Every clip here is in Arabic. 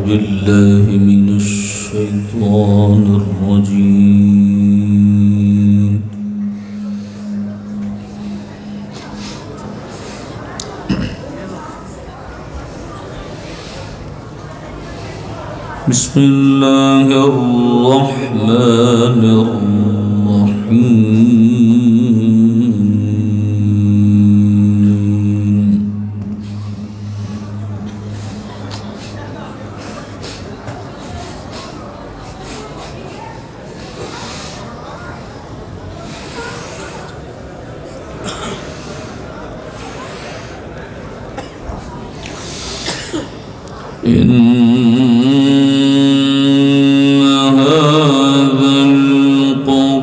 بالله من الشيطان الرجيم. بسم الله الرحمن الرحيم. إن هذا القرآن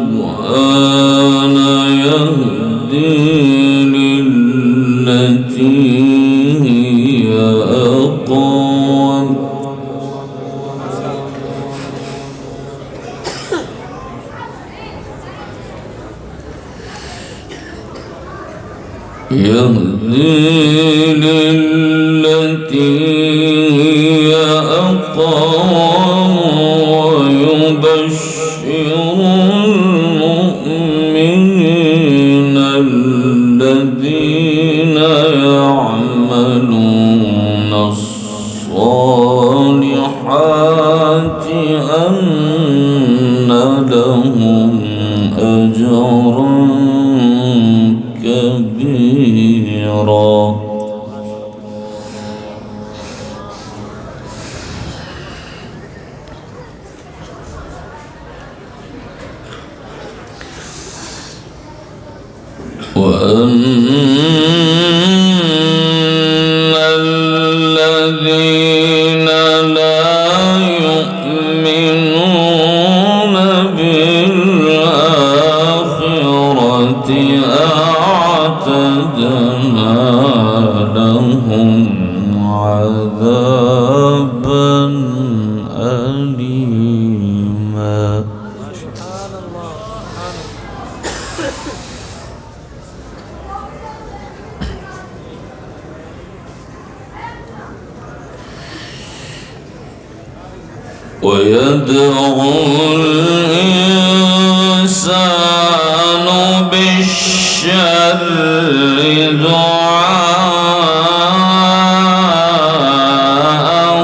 يهدي للتي هي أقوم ويبشر المؤمنين الذين يعملون الصالحات أن لهم أجرا كبيرا. وأن الذين لا يؤمنون بالآخرة أعتدنا لهم عذابا أليما. ويدعو الإنسان بالشر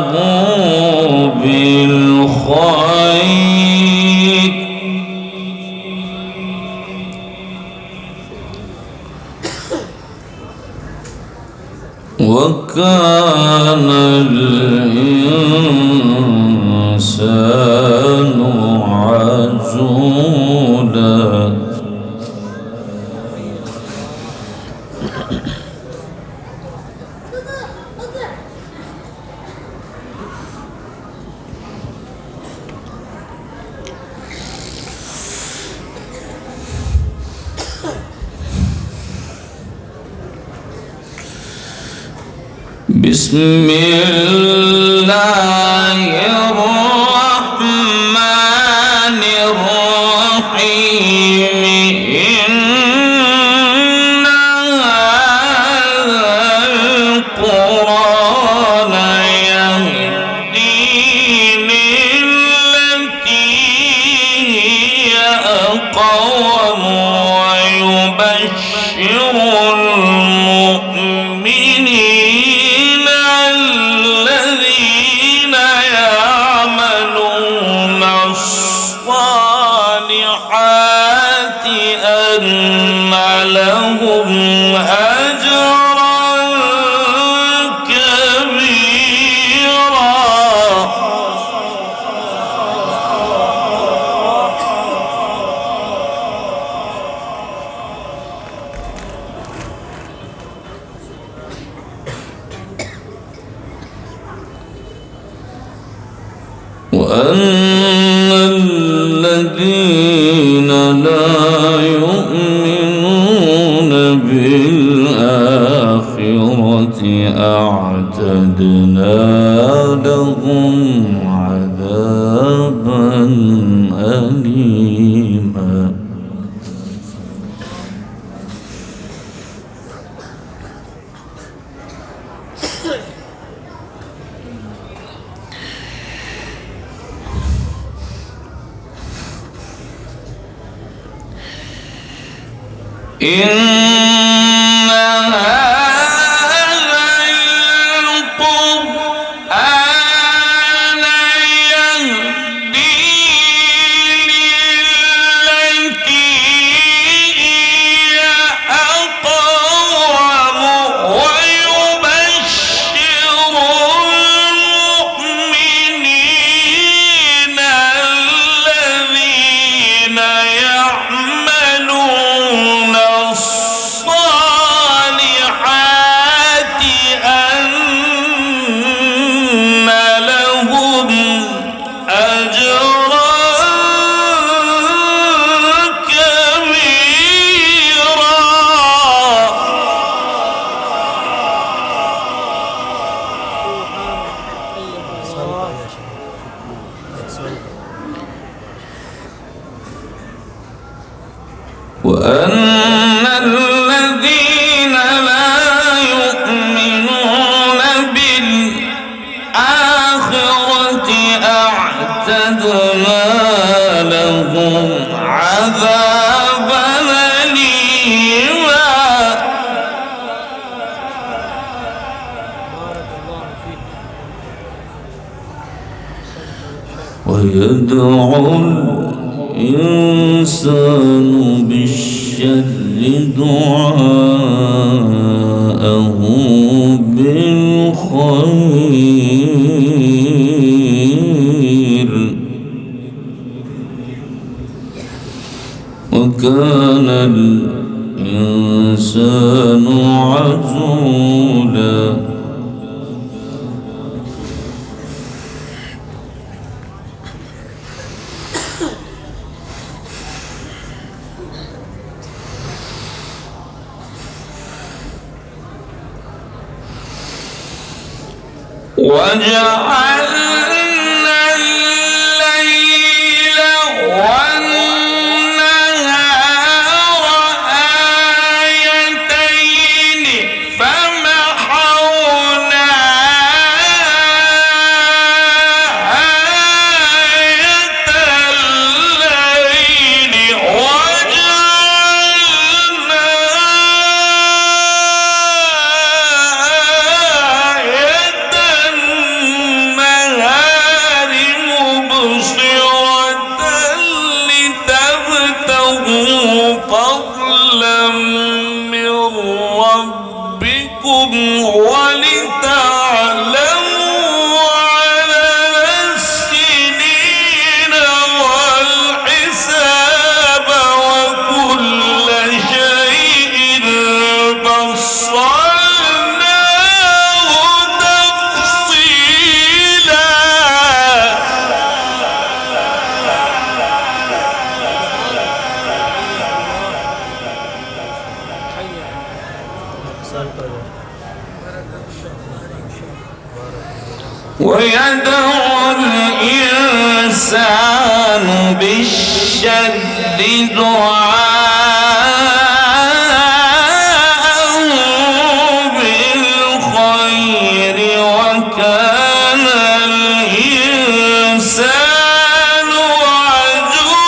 دعاءه بالخير وكان الإنسان عجولا. بسم الله الرحمن الرحيم. إن هذا القرآن يهدي للتي هي أقوم ويبشر المؤمنين الذين إن هذا القرآن يهدي للتي هي أقوم ويبشر المؤمنين الذين يعملون الصالحات أن لهم أجرا كبيرا. وأن الذين لا يؤمنون بالآخرة أعتدنا لهم عذابا أليما. ويدعو الإنسان بالشر دعاءه بالخير وكان الإنسان عجولا. وجعلنا الليل والنهار آيتين فمحونا آية الليل وجعلنا النهار مبصرة لتبتغوا فضلا من ربكم ولتعلموا عدد السنين والحساب وكل شيء فصلناه تفصيلا. ويدعو الإنسان بالشر دعاءه بالخير وكان الإنسان عجولا.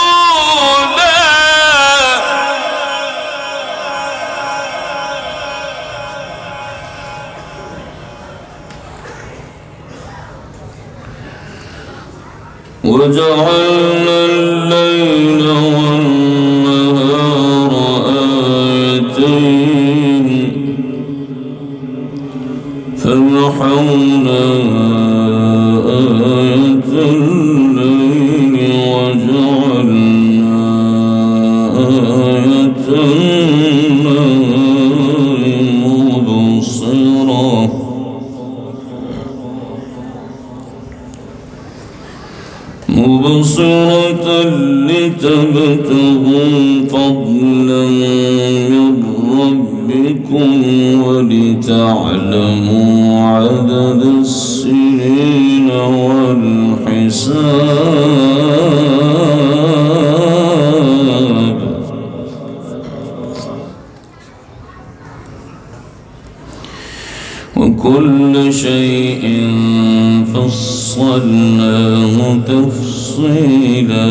وجعلنا الليل والنهار آيتين فمحونا آية الليل وجعلنا آية النهار مبصرة لتبتغوا فضلا من ربكم ولتعلموا عدد السنين والحساب وكل شيء فصلناه تفصيلا.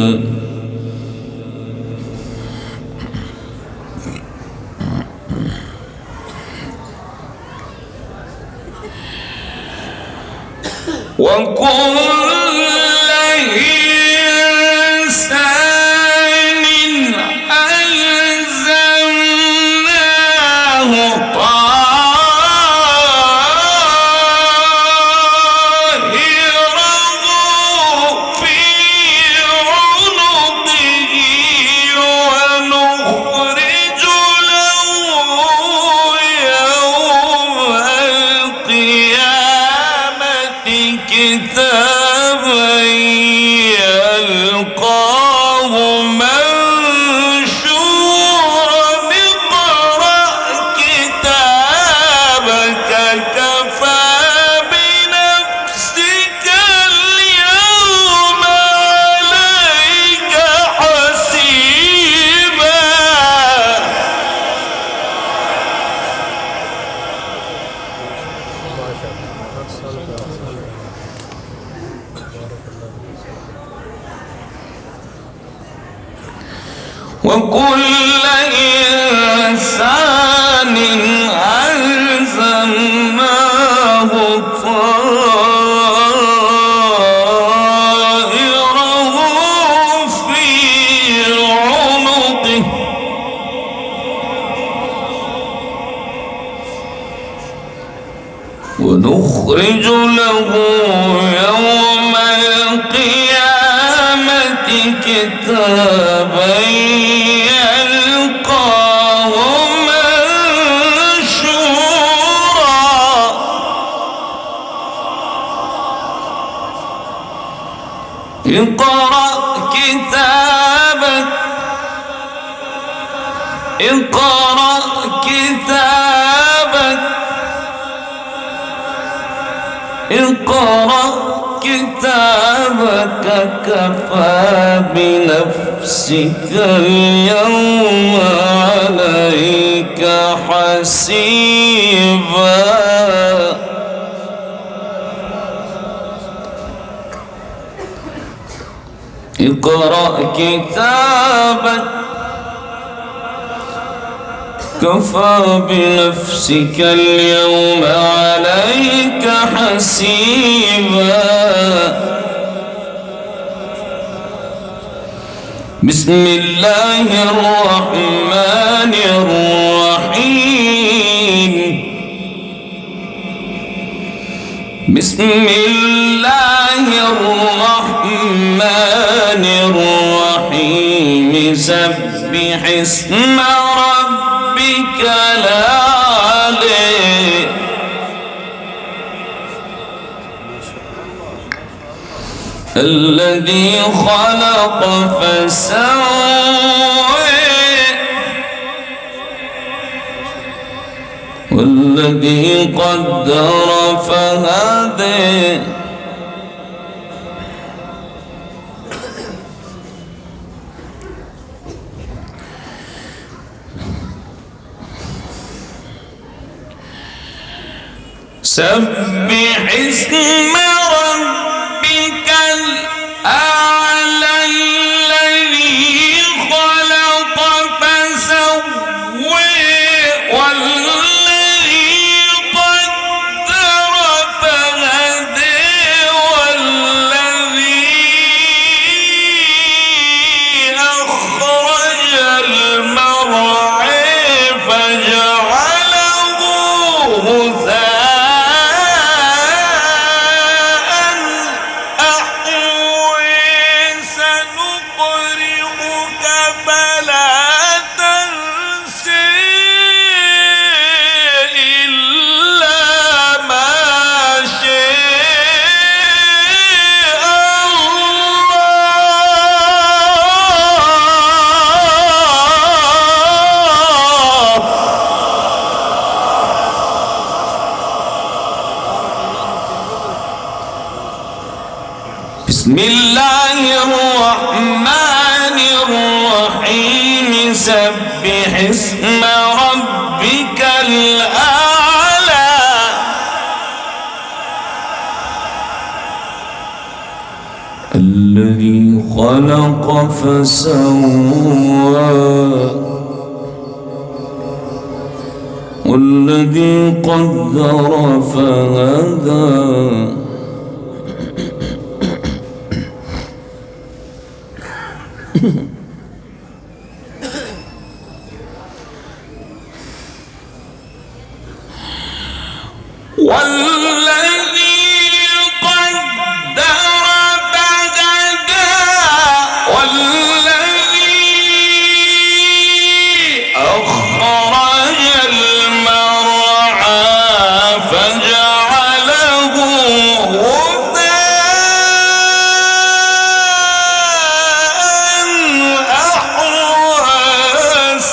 وكل إنسان ألزمناه طائره في عنقه ونخرج له يوم القيامة كتابا يلقاه منشورا اقرأ كتابك اقرأ كتابك اقرأ كتابك كفى بنفسك اليوم عليك حسيبا اقرأ كتابك كفى بنفسك اليوم عليك حسيبا بسم الله الرحمن الرحيم بسم الله الرحمن الرحيم سبح اسم ربك الأعلى الذي خلق فسوى والذي قدر فهدى سبح اسم ربك الأعلى الذي خلق فسوى والذي قدر فهدى والذي أخرج المرعى فجعله غثاء بسم الله الرحمن الرحيم سبح اسم ربك الأعلى الذي خلق فسوى والذي قدر فهدى والذي قدر فهدى والذي أخرج المرعى فجعله غثاء أحوى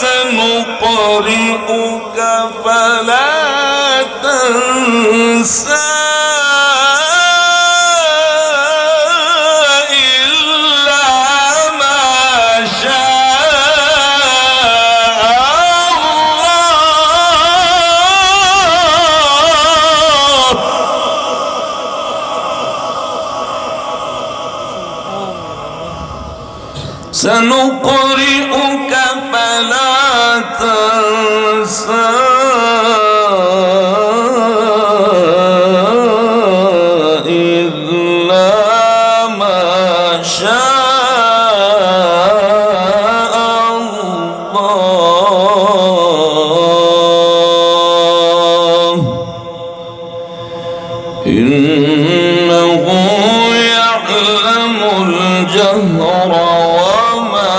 سنقرئك فلا تنسى إلا ما شاء الله سنقرئك فلا تنسى إنه يعلم الجهر وما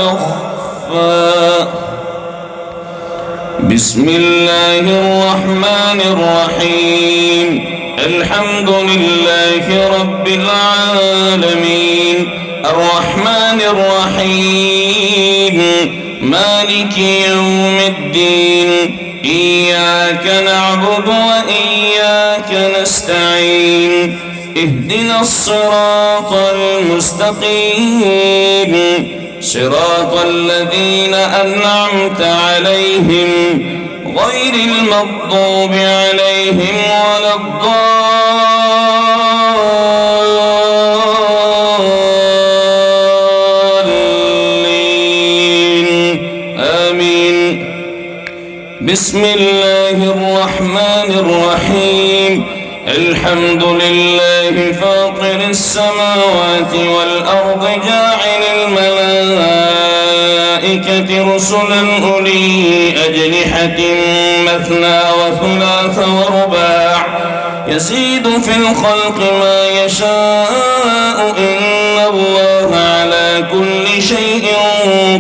يخفى. بسم الله الرحمن الرحيم. الحمد لله رب العالمين الرحمن الرحيم مالك يوم الدين إياك نعبد وإياك نستعين اهدنا الصراط المستقيم صراط الذين أنعمت عليهم غير المغضوب عليهم ولا الضالين آمين. بسم الله الرحمن الرحيم. الحمد لله فاطر السماوات والأرض جاعل الملائكة رسلا أولي أجنحة مثنى وثلاث ورباع يزيد في الخلق ما يشاء إن الله على كل شيء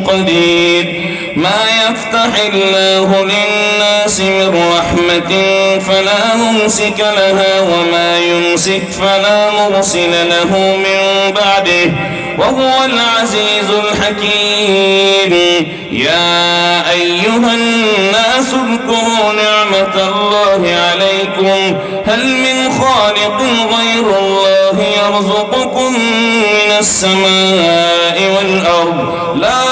قدير. ما يفتح الله للناس من رحمة فلا ممسك لها وما يمسك فلا مرسل له من بعده وهو العزيز الحكيم. يا أيها الناس اذكروا نعمة الله عليكم هل من خالق غير الله يرزقكم من السماء والأرض لا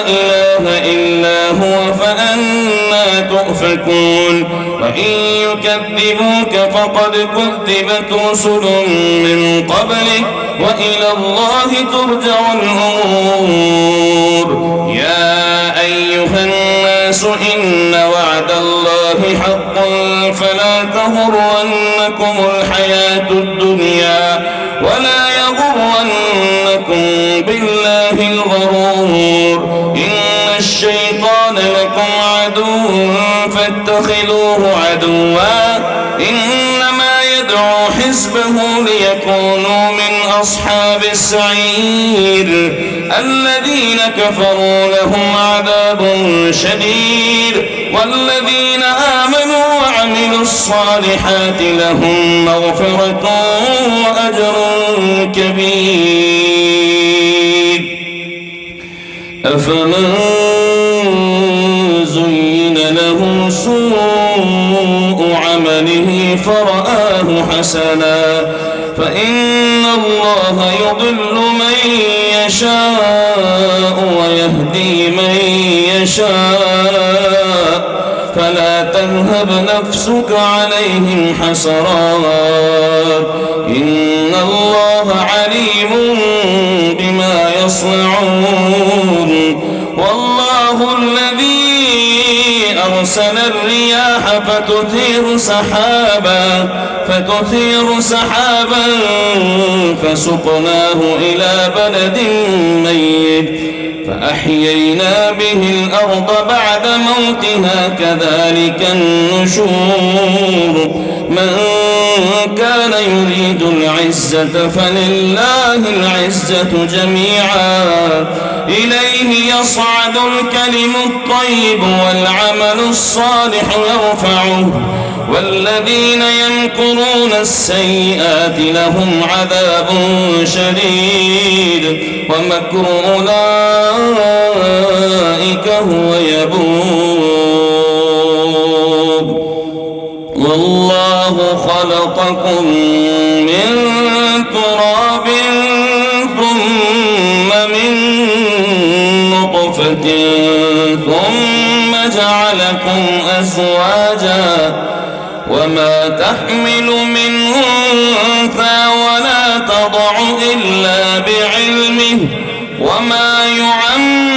إله إلا هو فأنا تؤفكون. وإن يكذبوك فقد كذبت رسل من قبلك وإلى الله ترجع الأمور. يا أيها الناس إن وعد الله حق فلا تغرنكم الحياة الدنيا ولا يغرنكم بالله الغرور. إن الشيطان لكم عدو فاتخذوه عدوا إنما يدعو حزبه ليكونوا من أصحاب السعير. الذين كفروا لهم عذاب شديد والذين آمنوا وعملوا الصالحات لهم مغفرة وأجر كبير. أفمن زين له سوء عمله فرآه حسنا فإن الله يضل من يشاء ويهدي من يشاء فلا تذهب نفسك عليهم حسرات إن الله عليم بما يصنعون. والله الذي أرسل الرياح فتثير سحابا فتثير سحابا فسقناه إلى بلد ميت فأحيينا به الأرض بعد موتها كذلك النشور من كان يريد العزة فلله العزة جميعا إليه يصعد الكلم الطيب والعمل الصالح يرفعه والذين يمكرون السيئات لهم عذاب شديد ومكر أولئك هو يبور والله خلقكم من تراب ثم من نطفة ثم جعلكم أزواجا وما تحمل من أنثى ولا تضع إلا بعلمه وما يعمر